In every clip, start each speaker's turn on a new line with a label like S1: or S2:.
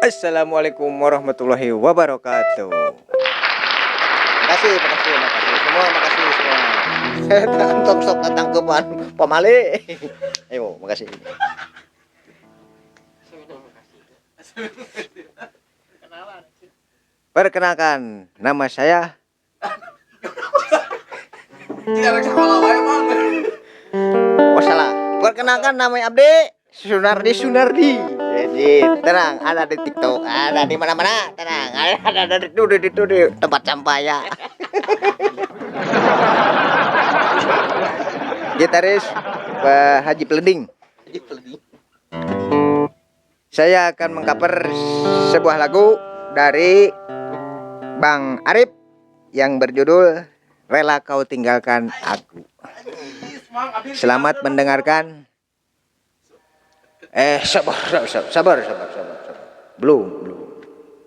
S1: Assalamualaikum warahmatullahi wabarakatuh. Makasih semua, makasih semua. Saya tantang sok ketangkepan pamali. Ayo, makasih. Perkenalkan, nama saya. Oh salah. Perkenalkan, nama Abdi Sunardi. Jadi tenang, ada di TikTok, ada di mana-mana, tenang, ada di tempat sampah ya. Gitaris Pak Haji Pleding. Saya akan mengcover sebuah lagu dari Bang Arif yang berjudul Rela Kau Tinggalkan Aku. Selamat mendengarkan. Sabar. Belum.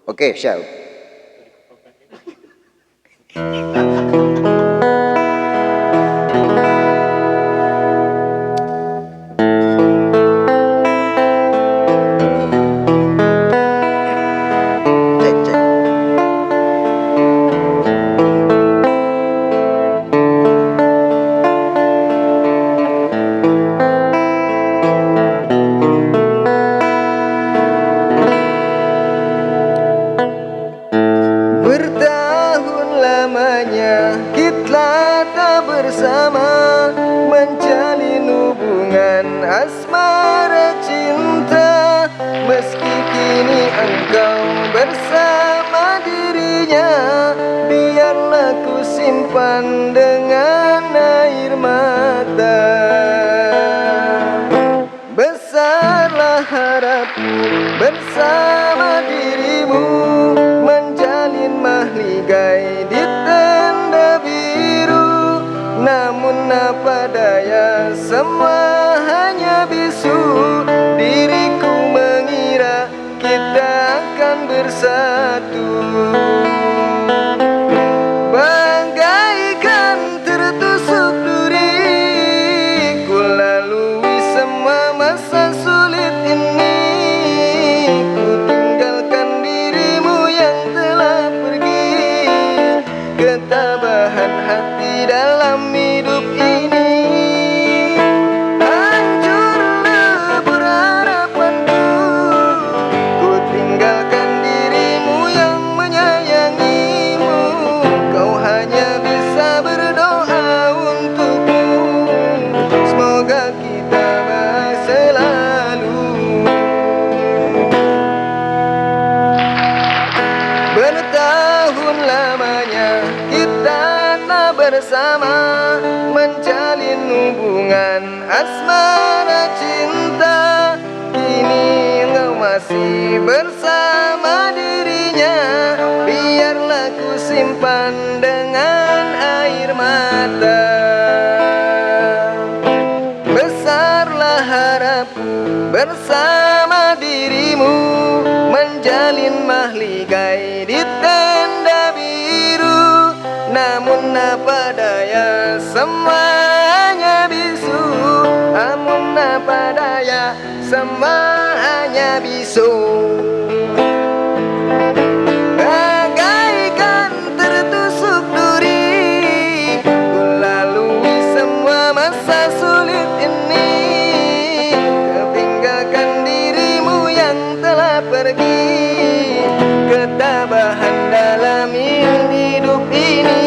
S1: Oke, siap. Kita tak bersama menjalin hubungan asmara cinta. Meski kini engkau bersama dirinya, biarlah ku simpan dengan air mata. Besarlah harapku bersama dirimu, menjalin mahligai di tenda biru. Namun apa daya, semua hanya bisu. Diriku mengira kita akan bersatu, bagaikan tertusuk duri. Ku lalui semua masa sulit ini. Ku tinggalkan dirimu yang telah pergi. Ketabahan hati dalam hidup ini. Hancur lebur harapanku. Ku tinggalkan dirimu yang menyayangimu. Kau hanya bisa berdoa untukku. Semoga kita bahagia selalu. Bertahun lamanya kita tak bersama menjalin hubungan asmara cinta. Kini engkau masih bersama dirinya, biarlah ku simpan dengan air mata. Besarlah harapku bersama dirimu, menjalin mahligai di tenda biru. Namun apa daya, semuanya bisu. Namun apa daya, semuanya bisu. Bagaikan tertusuk duri, ku lalui semua masa sulit ini. Tinggalkan dirimu yang telah pergi. Ketabahan dalam hidup ini.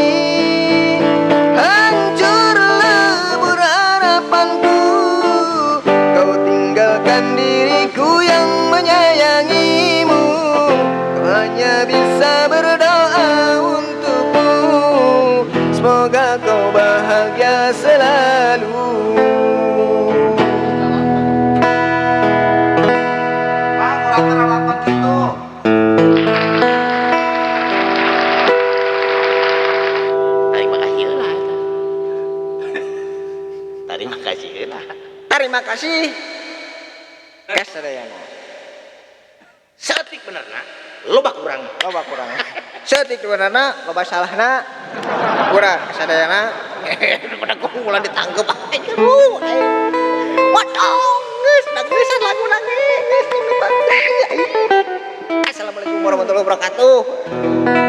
S1: Hancur lebur harapanku. Kau tinggalkan diriku yang menyayangimu. Kau hanya bisa berdoa untukku. Semoga kau bahagia selalu. Terima kasih. Kasadayana.
S2: Setik benerna, loba kurang.
S1: Setik benerna, loba salahna. Kurang kasadayana.
S2: Daripada kumpulan ditangkep. Aduh. Waduh, geus nangis lagu nangis.
S1: warahmatullahi wabarakatuh.